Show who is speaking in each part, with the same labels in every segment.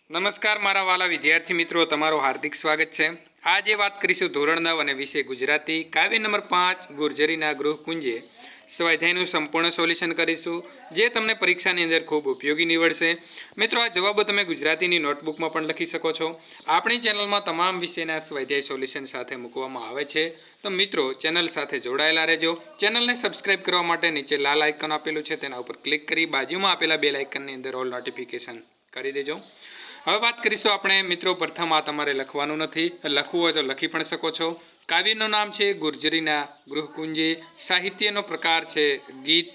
Speaker 1: નમસ્કાર મારા વાલા વિદ્યાર્થી મિત્રો, તમારું હાર્દિક સ્વાગત છે। આજે વાત કરીશું ધોરણ 9 અને વિષય ગુજરાતી કાવ્ય નંબર 5 ગુર્જરીના ગૃહકુંજે સ્વાધ્યાયનું સંપૂર્ણ સોલ્યુશન કરીશું, જે તમને પરીક્ષાની અંદર ખૂબ ઉપયોગી નીવડશે। મિત્રો, આ જવાબો તમે ગુજરાતીની નોટબુકમાં પણ લખી શકો છો। આપણી ચેનલમાં તમામ વિષયના સ્વાધ્યાય સોલ્યુશન સાથે મૂકવામાં આવે છે, તો મિત્રો ચેનલ સાથે જોડાયેલા રહેજો। ચેનલને સબસ્ક્રાઇબ કરવા માટે નીચે લાલ આઇકન આપેલું છે, તેના ઉપર ક્લિક કરી બાજુમાં આપેલા બેલ આઇકનની અંદર ઓલ નોટિફિકેશન કરી દેજો। હવે વાત કરીશું આપણે મિત્રો, પ્રથમ આ તમારે લખવાનું નથી, લખવું હોય તો લખી પણ શકો છો। કાવ્યનું નામ છે ગુર્જરીના ગૃહકુંજે, સાહિત્યનો પ્રકાર છે ગીત,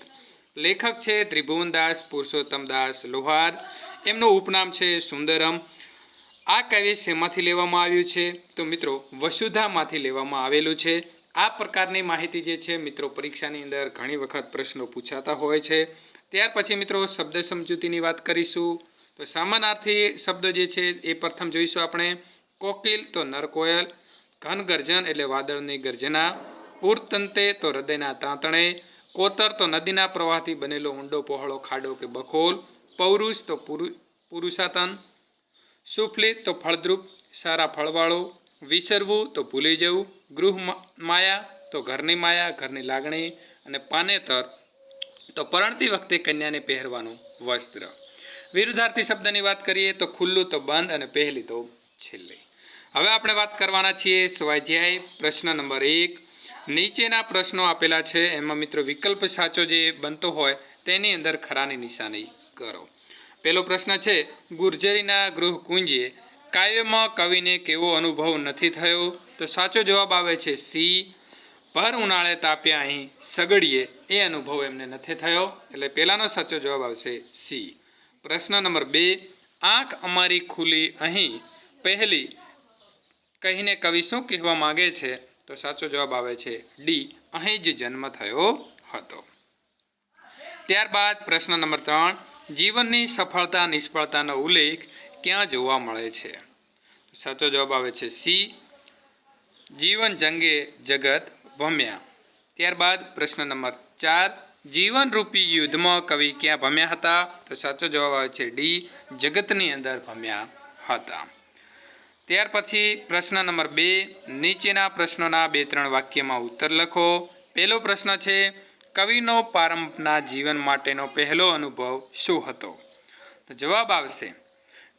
Speaker 1: લેખક છે ત્રિભુવનદાસ પુરુષોત્તમદાસ લોહાર, એમનું ઉપનામ છે સુંદરમ। આ કાવ્ય શેમાંથી લેવામાં આવ્યું છે તો મિત્રો વસુધામાંથી લેવામાં આવેલું છે। આ પ્રકારની માહિતી જે છે મિત્રો પરીક્ષાની અંદર ઘણી વખત પ્રશ્નો પૂછાતા હોય છે। ત્યાર પછી મિત્રો શબ્દ સમજૂતીની વાત કરીશું। તો સમાનાર્થી શબ્દો જે છે એ પ્રથમ જોઈશું આપણે। કોકિલ તો નર કોયલ, ઘન ગર્જન એટલે વાદળની ગર્જના, ઉર્તંતે તો હૃદયના તાંતણે, કોતર તો નદીના પ્રવાહથી બનેલો ઊંડો પહોળો ખાડો કે બખોલ, પૌરુષ તો પુરુષાતન, સુફલિત તો ફળદ્રુપ સારા ફળવાળો, વિસરવું તો ભૂલી જવું, ગૃહ માયા તો ઘરની માયા ઘરની લાગણી, અને પાનેતર તો પરણતી વખતે કન્યાને પહેરવાનું વસ્ત્ર। વિરુદ્ધાર્થી શબ્દની વાત કરીએ તો ખુલ્લું તો બંધ અને પહેલી તો છેલ્લી। હવે આપણે વાત કરવાના છીએ સ્વાધ્યાય પ્રશ્ન નંબર 1। નીચેના પ્રશ્નો આપેલા છે, એમાં મિત્રો વિકલ્પ સાચો જે બનતો હોય તેની અંદર ખરાની નિશાની કરો। પહેલો પ્રશ્ન છે, ગુર્જરીના ગૃહકુંજે કાવ્યમાં કવિને કેવો અનુભવ નથી થયો? તો સાચો જવાબ આવે છે સી, ભર ઉનાળે તાપ્યા અહીં સગડીએ એ અનુભવ એમને નથી થયો, એટલે પહેલાનો સાચો જવાબ આવશે સી। પ્રશ્ન નંબર 2, આંખ અમારી ખુલી અહીં પહેલી કહીને કવિ શું કહેવા માંગે છે? તો સાચો જવાબ આવે છે ડી, અહીં જ જન્મ થયો હતો। ત્યારબાદ પ્રશ્ન નંબર 3, જીવનની સફળતા નિષ્ફળતાનો ઉલ્લેખ ક્યાં જોવા મળે છે? તો સાચો જવાબ આવે છે સી, જીવન જંગે જગત ભમ્યા। ત્યારબાદ પ્રશ્ન નંબર 4, જીવનરૂપી યુદ્ધમાં કવિ ક્યાં ભમ્યા હતા? તો સાચો જવાબ આવે છે ડી, જગતની અંદર ભમ્યા હતા। ત્યાર પછી પ્રશ્ન નંબર 2, નીચેના પ્રશ્નોના 2-3 વાક્યમાં ઉત્તર લખો। પહેલો પ્રશ્ન છે, કવિનો પ્રારંભના જીવન માટેનો પહેલો અનુભવ શું હતો? તો જવાબ આવશે,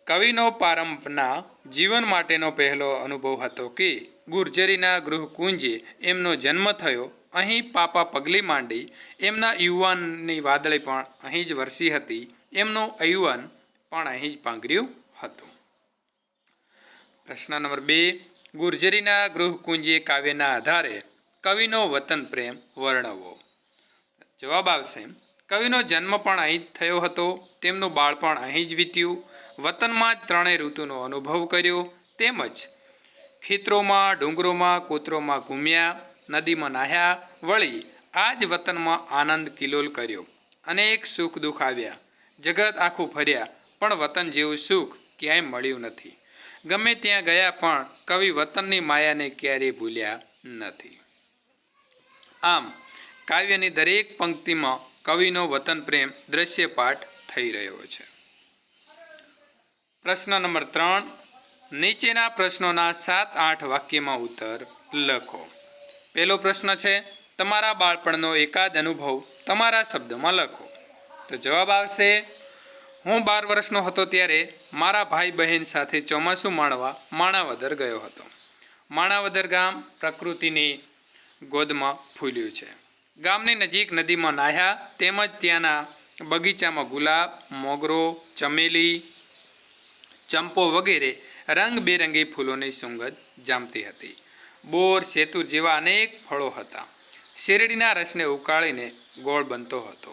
Speaker 1: કવિનો પ્રારંભના જીવન માટેનો પહેલો અનુભવ હતો કે ગુર્જરીના ગૃહકુંજે એમનો જન્મ થયો, અહીં પાપા પગલી માંડી, એમના યુવાનની વાદળી પણ અહીં જ વરસી હતી, એમનું યૌવન પણ અહીં જ પાંગર્યું હતું। પ્રશ્ન નંબર 2, ગુર્જરીના ગૃહકુંજે કાવ્યના આધારે કવિનો વતન પ્રેમ વર્ણવો। જવાબ આવશે, કવિનો જન્મ પણ અહીં જ થયો હતો, તેમનું બાળપણ અહીં જ વીત્યું, વતનમાં જ 3 ઋતુનો અનુભવ કર્યો, તેમજ ખેતરોમાં ડુંગરોમાં કોતરોમાં ઘૂમ્યા, નદીમાં નાહ્યા, વળી આ જ વતનમાં આનંદ કિલોલ કર્યો, અનેક સુખ દુઃખ આવ્યા, જગત આખું ફર્યા, પણ વતન જેવું સુખ ક્યાંય મળ્યું નથી, ગમે ત્યાં ગયા પણ કવિ વતનની માયાને ક્યારેય ભૂલ્યા નથી। આમ કાવ્યની દરેક પંક્તિમાં કવિનો વતન પ્રેમ દ્રશ્યપાઠ થઈ રહ્યો છે। પ્રશ્ન નંબર 3, નીચેના પ્રશ્નોના 7-8 વાક્યમાં ઉત્તર લખો। પહેલો પ્રશ્ન છે, તમારા બાળપણનો એકાદ અનુભવ તમારા શબ્દમાં લખો। તો જવાબ આવશે, હું 12 વર્ષનો હતો ત્યારે મારા ભાઈ બહેન સાથે ચોમાસું માણવા માણાવદર ગયો હતો। માણાવદર ગામ પ્રકૃતિની ગોદમાં ફૂલ્યું છે। ગામની નજીક નદીમાં નાહ્યા, તેમજ ત્યાંના બગીચામાં ગુલાબ, મોગરો, ચમેલી, ચંપો વગેરે રંગબેરંગી ફૂલોની સુગંધ જામતી હતી। બોર, શેતુર જેવા અનેક ફળો હતા। શેરડીના રસને ઉકાળીને ગોળ બનતો હતો।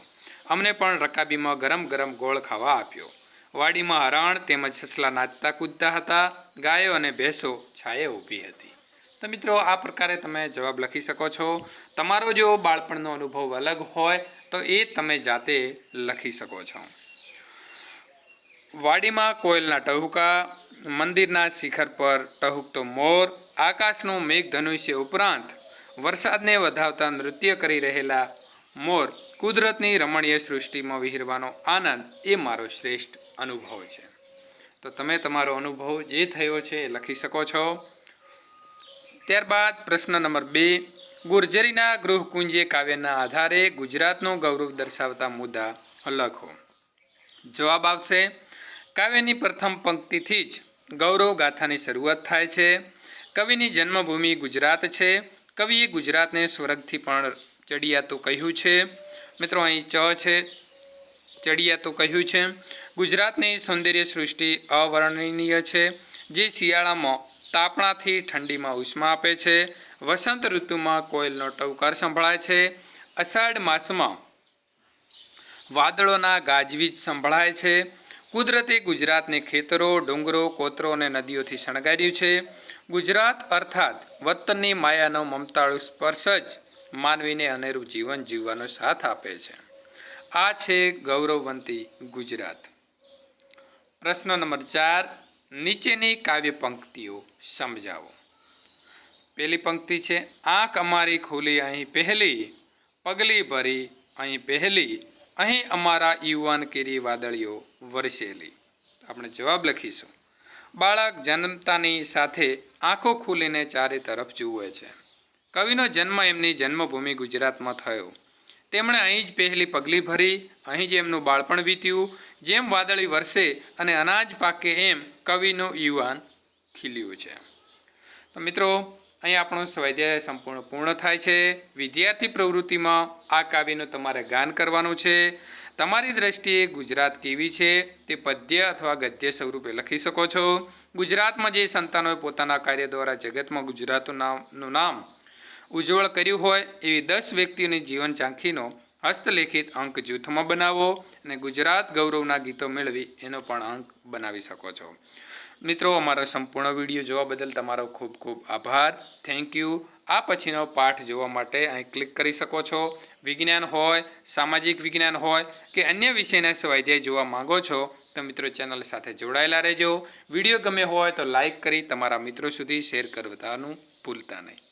Speaker 1: અમને પણ રકાબીમાં ગરમ ગરમ ગોળ ખાવા આપ્યો। વાડીમાં હરણ તેમજ સસલા નાચતા કૂદતા હતા। ગાયો અને ભેંસો છાયે ઊભી હતી। તો મિત્રો આ પ્રકારે તમે જવાબ લખી શકો છો। તમારો જો બાળપણનો અનુભવ અલગ હોય તો એ તમે જાતે લખી શકો છો। વાડીમાં કોયલના ટહુકા, મંદિરના શિખર પર ટહુકતો મોર, આકાશનું મેઘધનુષ્ય ઉપરાંત વરસાદને વધાવતા નૃત્ય કરી રહેલા મોર, કુદરતની રમણીય સૃષ્ટિમાં વિહરવાનો આનંદ એ મારો શ્રેષ્ઠ અનુભવ છે। તો તમે તમારો અનુભવ જે થયો છે એ લખી શકો છો. ત્યારબાદ પ્રશ્ન નંબર 2, ગુર્જરીના ગૃહકુંજે કાવ્યના આધારે ગુજરાતનું ગૌરવ દર્શાવતા મુદ્દા લખો. જવાબ આવશે, કાવ્યની પ્રથમ પંક્તિથી જ ગૌરવ ગાથાની શરૂઆત થાય છે. કવિની જન્મભૂમિ ગુજરાત છે. કવિએ ગુજરાતને સ્વર્ગથી પણ ચડિયાતું કહ્યું છે. મિત્રો અહીં ચ છે, ચડિયાતું કહ્યું છે. ગુજરાતની સૌંદર્ય સૃષ્ટિ અવર્ણનીય છે, જે શિયાળામાં તાપણાથી ઠંડીમાં ઉષ્મા આપે છે. વસંત ઋતુમાં કોયલનો ટવકાર સંભળાય છે. અષાઢ માસમાં વાદળોના ગાજવીજ સંભળાય છે. કુદરતે ગુજરાતને ખેતરો, ડુંગરો, કોતરો અને નદીઓથી શણગાર્યું છે. ગુજરાત અર્થાત વતનની માયાનો મમતાળુ સ્પર્શ જ માનવીને અનેરું જીવન જીવવાનો સાથ આપે છે. આ છે ગૌરવવંતી ગુજરાત. પ્રશ્ન નંબર 4, નીચેની કાવ્ય પંક્તિઓ સમજાવો. પહેલી પંક્તિ છે, આંખ અમારી ખુલી અહીં પહેલી, પગલી ભરી અહીં પહેલી, અહીં અમારા યુવાન કેરી વાદળીઓ વરસેલી. આપણે જવાબ લખીશું. બાળક જન્મતાની સાથે આંખો ખુલીને ચારે તરફ જુએ છે. કવિનો જન્મ એમની જન્મભૂમિ ગુજરાતમાં થયો. તેમણે અહીં જ પહેલી પગલી ભરી, અહીં જ એમનું બાળપણ વીત્યું. જેમ વાદળી વરસે અને અનાજ પાકે એમ કવિનું યુવાન ખીલ્યું છે. તો મિત્રો અહીં આપણું સ્વાધ્યાય સંપૂર્ણ પૂર્ણ થાય છે. વિદ્યાર્થી પ્રવૃત્તિમાં આ કાવ્યનું તમારે ગાન કરવાનું છે. તમારી દ્રષ્ટિએ ગુજરાત કેવી છે તે પદ્ય અથવા ગદ્ય સ્વરૂપે લખી શકો છો. ગુજરાતમાં જે સંતાનોએ પોતાના કાર્ય દ્વારા જગતમાં ગુજરાતનું નામ ઉજ્જવળ કર્યું હોય એવી 10 વ્યક્તિઓની જીવન ઝાંખીનો હસ્તલેખિત અંક જૂથમાં બનાવો અને ગુજરાત ગૌરવના ગીતો મેળવી એનો પણ અંક બનાવી શકો છો. મિત્રો અમારો સંપૂર્ણ વિડીયો જોવા બદલ તમારો ખૂબ ખૂબ આભાર. Thank you. આ પછીનો પાઠ જોવા માટે અહીં ક્લિક કરી શકો છો. વિજ્ઞાન હોય, સામાજિક વિજ્ઞાન હોય કે અન્ય વિષયના સ્વાધ્યાય જોવા માંગો છો તો મિત્રો ચેનલ સાથે જોડાયેલા રહેજો. વિડીયો ગમે હોય તો લાઈક કરી તમારા મિત્રો સુધી શેર કરવાનું ભૂલતા નહીં.